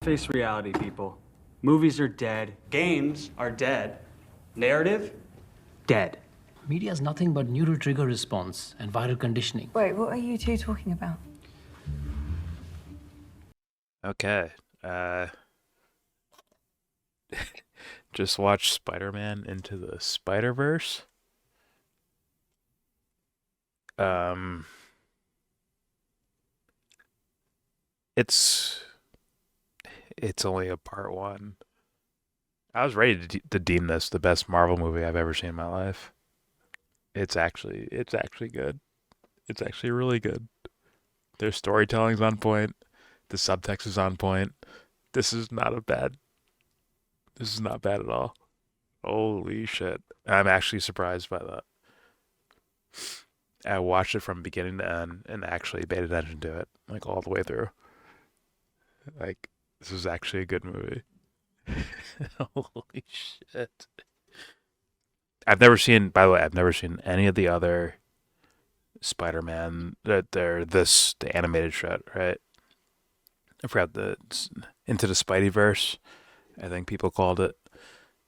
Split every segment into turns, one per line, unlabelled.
Face reality, people. Movies are dead. Games are dead. Narrative? Dead.
Media is nothing but neural trigger response and viral conditioning.
Wait, what are you two talking about?
Okay. Just watched Spider-Man Into the Spider-Verse. It's only a part one. I was ready to deem this the best Marvel movie I've ever seen in my life. It's actually good. It's actually really good. Their storytelling's on point. The subtext is on point. This is not bad at all. Holy shit. I'm actually surprised by that. I watched it from beginning to end and actually paid attention to it, like all the way through. Like, this is actually a good movie. Holy shit. I've never seen any of the other Spider-Man that they're the animated shit, right? I forgot Into the Spideyverse, I think people called it.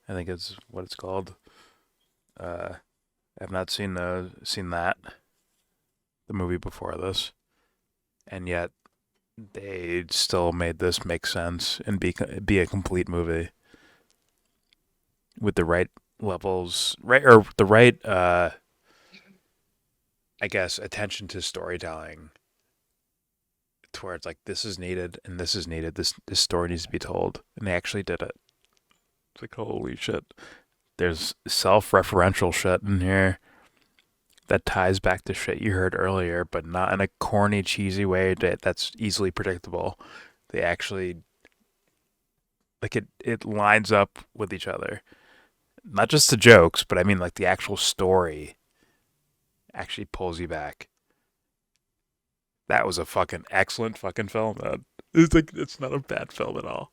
I think it's what it's called. I've not seen that, the movie before this, and yet they still made this make sense and be a complete movie with the right levels, right, or the right, I guess, attention to storytelling, to where it's like, this is needed and this is needed. This story needs to be told, and they actually did it. It's like, holy shit. There's self-referential shit in here that ties back to shit you heard earlier, but not in a corny, cheesy way that's easily predictable. They actually, like, it lines up with each other. Not just the jokes, but I mean, like, the actual story actually pulls you back. That was a fucking excellent fucking film, man. It's not a bad film at all.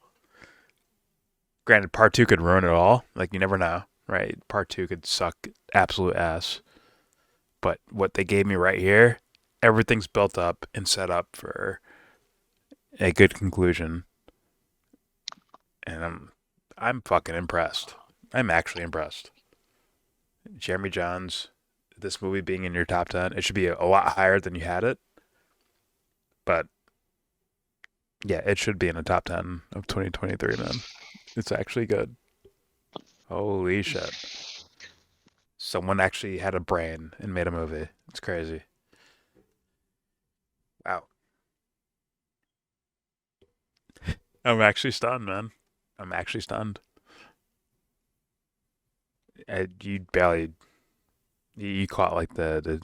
Granted, part 2 could ruin it all. Like, you never know, right? Part 2 could suck absolute ass. But what they gave me right here, everything's built up and set up for a good conclusion. And I'm fucking impressed. I'm actually impressed. Jeremy Jahns, this movie being in your top 10, it should be a lot higher than you had it. But yeah, it should be in the top 10 of 2023, man. It's actually good. Holy shit. Someone actually had a brain and made a movie. It's crazy. Wow. I'm actually stunned, man. I'm actually stunned. You caught like the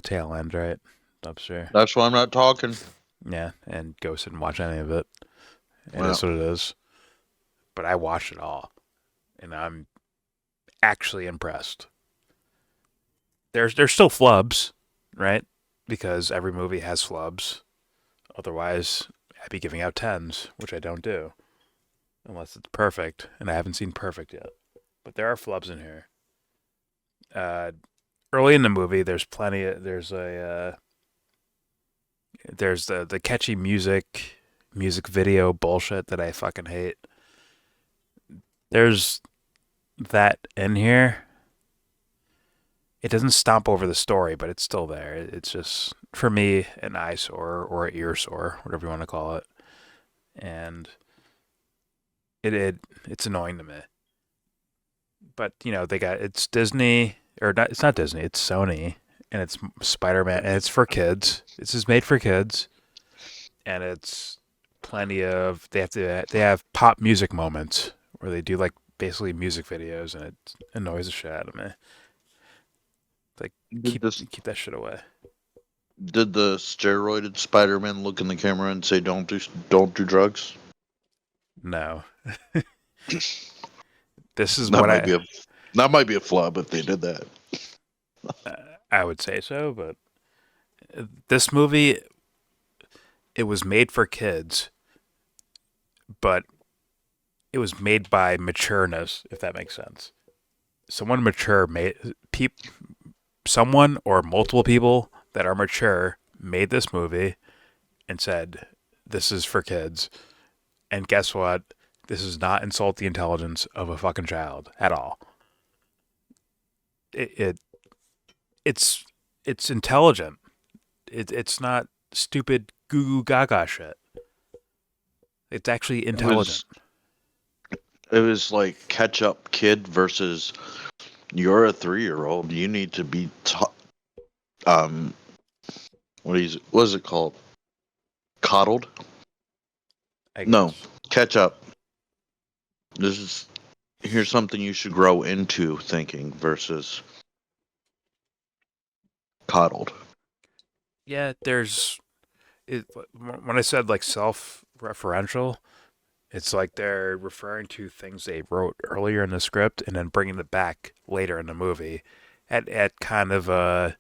tail end, right? I'm sure.
That's why I'm not talking.
Yeah, and Ghost didn't watch any of it. And
Well.
that's what it is. But I watched it all, and I'm actually impressed. There's still flubs, right? Because every movie has flubs. Otherwise, I'd be giving out 10s, which I don't do. Unless it's perfect, and I haven't seen perfect yet. But there are flubs in here. Early in the movie, there's the catchy music video bullshit that I fucking hate. There's that in here. It doesn't stomp over the story, but it's still there. It's just, for me, an eyesore or an ear sore, whatever you want to call it. And it's annoying to me. But, you know, it's Disney, or not, it's not Disney, it's Sony, and it's Spider-Man, and it's for kids. This is made for kids. And it's plenty of, they have pop music moments where they do, like, basically music videos, and it annoys the shit out of me. Like, keep that shit away.
Did the steroided Spider-Man look in the camera and say, "Don't do drugs"?
No. This is
that might be a flub if they did that.
I would say so, but this movie, it was made for kids, but it was made by matureness, if that makes sense. Someone or multiple people that are mature made this movie and said, this is for kids. And guess what? This does not insult the intelligence of a fucking child at all. It, it it's intelligent. It's not stupid goo goo gaga shit. It's actually intelligent.
It was like catch up kid versus you're a 3-year-old. You need to be taught. What is it called? Coddled?
I
No,
guess.
catch up. Here's something you should grow into thinking versus coddled.
Yeah, when I said like self-referential, it's like they're referring to things they wrote earlier in the script and then bringing it back later in the movie at kind of an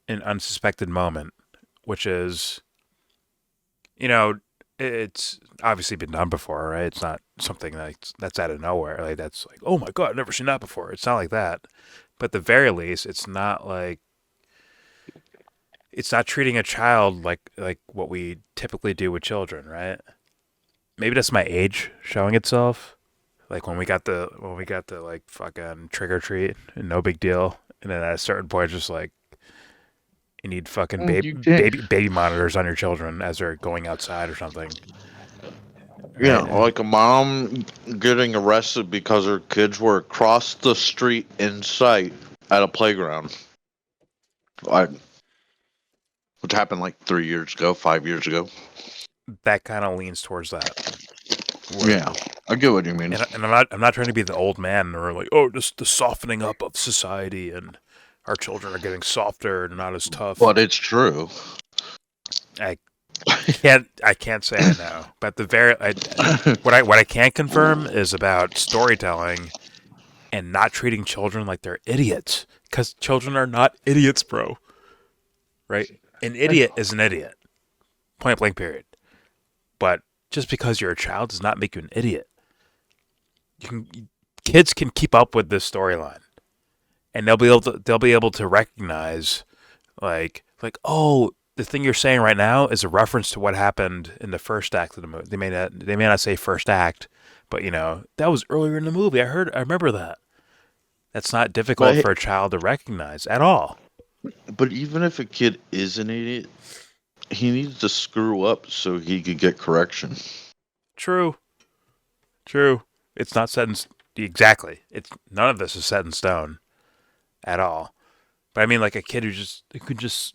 unsuspected moment, which is, you know, it's obviously been done before, right? It's not something that's out of nowhere. Like that's like, oh my god, I've never seen that before. It's not like that. But at the very least, it's not treating a child like what we typically do with children, right? Maybe that's my age showing itself. Like when we got the like fucking trick or treat and no big deal, and then at a certain point, just like you need fucking
You can't.
baby monitors on your children as they're going outside or something.
Yeah,
Right?
like a mom getting arrested because her kids were across the street in sight at a playground. Which happened like 3 years ago, 5 years ago.
That kind of leans towards that.
Yeah, I get what you mean.
And I'm not trying to be the old man or like, oh, just the softening up of society and our children are getting softer and not as tough.
But it's true.
I can't say I know, but what I can confirm is about storytelling and not treating children like they're idiots, because children are not idiots, bro. Right? An idiot is an idiot. Point blank. Period. But just because you're a child does not make you an idiot. Kids can keep up with this storyline, and they'll be able to recognize like oh, the thing you're saying right now is a reference to what happened in the first act of the movie. They may not say first act, but that was earlier in the movie. I remember that. That's not difficult for a child to recognize at all.
But even if a kid is an idiot, he needs to screw up so he could get correction.
True. It's not set in exactly. It's none of this is set in stone at all. But I mean, like a kid who could just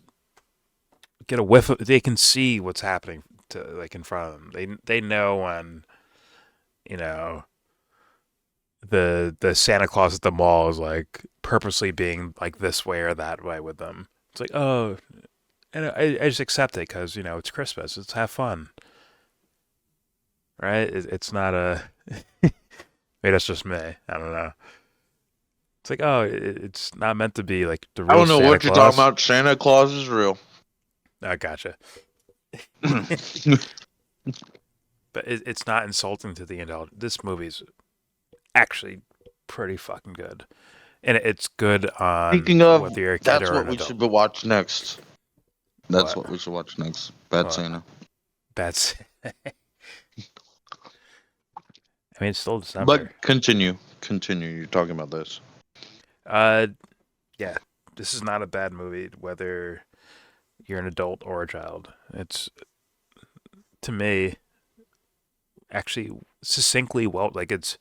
get a whiff of, they can see what's happening in front of them. They know when the Santa Claus at the mall is like purposely being like this way or that way with them. It's like, oh, and I just accept it because it's Christmas. Let's have fun, right? It's not a. Maybe that's just me. I don't know. It's like, oh, it's not meant to be like the real.
I don't know
Santa
what you're
Claus.
talking about. Santa Claus is real.
I gotcha. But it's not insulting to the adult. This movie's actually pretty fucking good, and it's good on
Speaking of,
whether you're a kid
that's
or
what
an
we
adult.
should watch next. That's
What?
what we should watch next. Bad
What?
Santa.
That's. I mean, it's still December.
But continue. You're talking about this.
Yeah, this is not a bad movie, whether you're an adult or a child. It's, to me, actually succinctly well, like it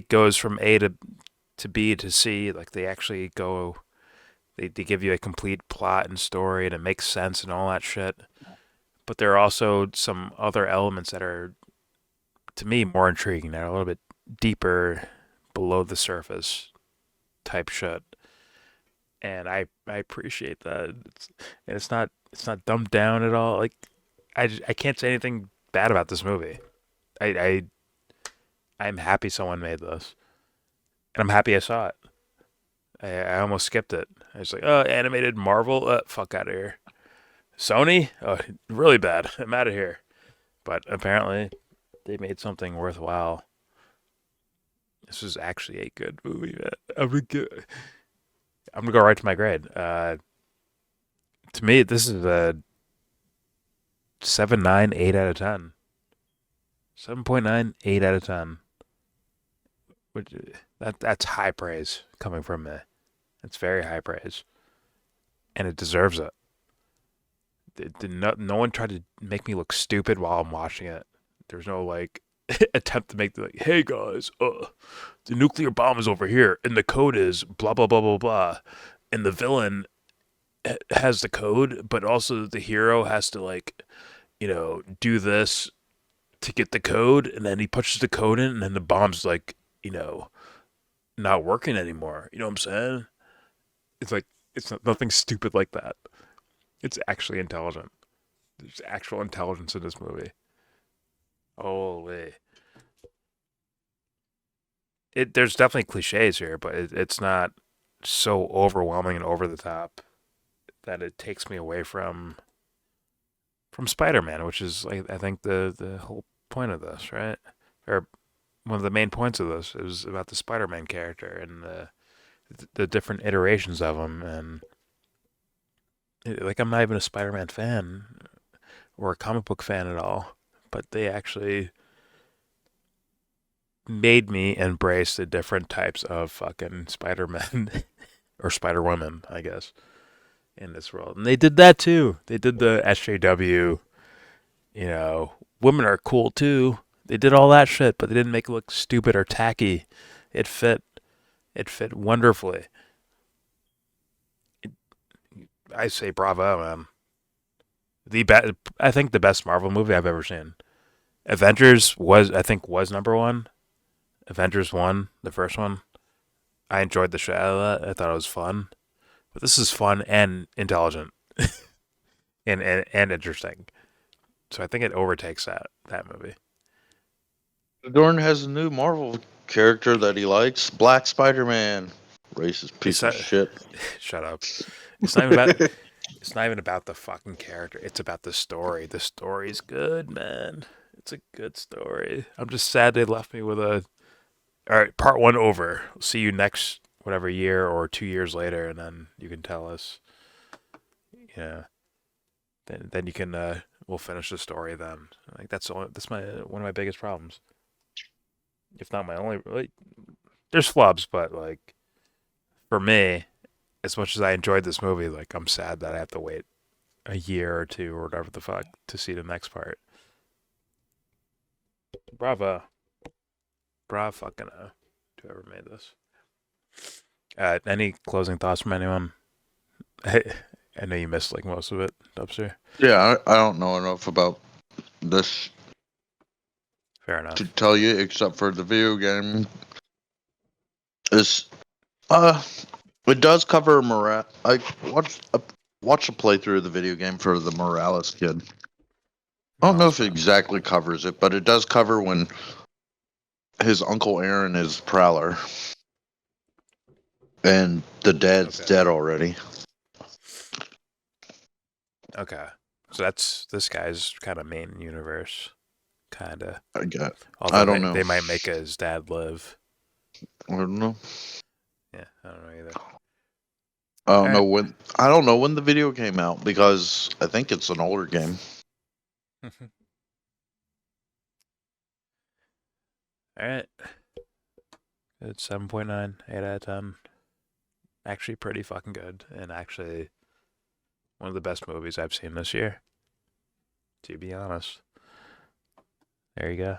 goes from A to B to C. Like they actually go, they give you a complete plot and story, and it makes sense and all that shit. But there are also some other elements that are, to me, more intriguing. That are a little bit deeper, below the surface type shit, and I appreciate that. It's not dumbed down at all. Like I can't say anything bad about this movie. I'm happy someone made this, and I'm happy I saw it. I almost skipped it. I was like, oh, animated Marvel, fuck out of here. Sony, oh, really bad. I'm out of here. But apparently, they made something worthwhile. This was actually a good movie, man. I'm gonna go right to my grade. To me, this is a 7, 9, 8 out of 10. 7.9, 8 out of 10. Which, that's high praise coming from me. It's very high praise. And it deserves it. No one tried to make me look stupid while I'm watching it. There's no like attempt to make the like, hey guys, the nuclear bomb is over here, and the code is blah blah blah blah blah, and the villain has the code, but also the hero has to like, do this to get the code, and then he punches the code in, and then the bomb's like, not working anymore. You know what I'm saying? It's like nothing stupid like that. It's actually intelligent. There's actual intelligence in this movie. Holy. There's definitely cliches here, but it's not so overwhelming and over the top that it takes me away from Spider-Man, which is like I think the whole point of this, right? Or one of the main points of this is about the Spider-Man character and the different iterations of him, and like I'm not even a Spider-Man fan or a comic book fan at all, but they actually made me embrace the different types of fucking Spider-Men or Spider-Women, I guess, in this world. And they did that too. They did the SJW, women are cool too. They did all that shit, but they didn't make it look stupid or tacky. It fit wonderfully. I say bravo, man. I think the best Marvel movie I've ever seen. Avengers was number one. Avengers 1, the first one. I enjoyed the shit out of that. I thought it was fun. But this is fun and intelligent. and interesting. So I think it overtakes that movie.
Dorn has a new Marvel character that he likes, Black Spider-Man. Racist piece of shit.
Shut up. It's not even about the fucking character. It's about the story. The story's good, man. It's a good story. I'm just sad they left me with all right, part 1 over. We'll see you next whatever year or 2 years later, and then you can tell us. Yeah. Then you can we'll finish the story then. Like that's one of my biggest problems. If not my only, like, there's flubs, but like for me, as much as I enjoyed this movie, like I'm sad that I have to wait a year or 2 or whatever the fuck to see the next part. Bravo. Bravo fucking whoever made this. Any closing thoughts from anyone? I know you missed like most of it, Dubster.
Yeah, I don't know enough about this
Fair enough.
to tell you, except for the video game. It does cover I watched a playthrough of the video game for the Morales kid. I don't know if it exactly covers it, but it does cover when his Uncle Aaron is Prowler. And the dad's dead already.
Okay. So that's this guy's kind of main universe. Kind of.
I don't know.
They might make his dad live.
I don't know.
Yeah, I don't know either.
I don't know when the video came out because I think it's an older game.
Alright. It's 7.9, 8 out of 10. Actually pretty fucking good. And actually one of the best movies I've seen this year. To be honest. There you go.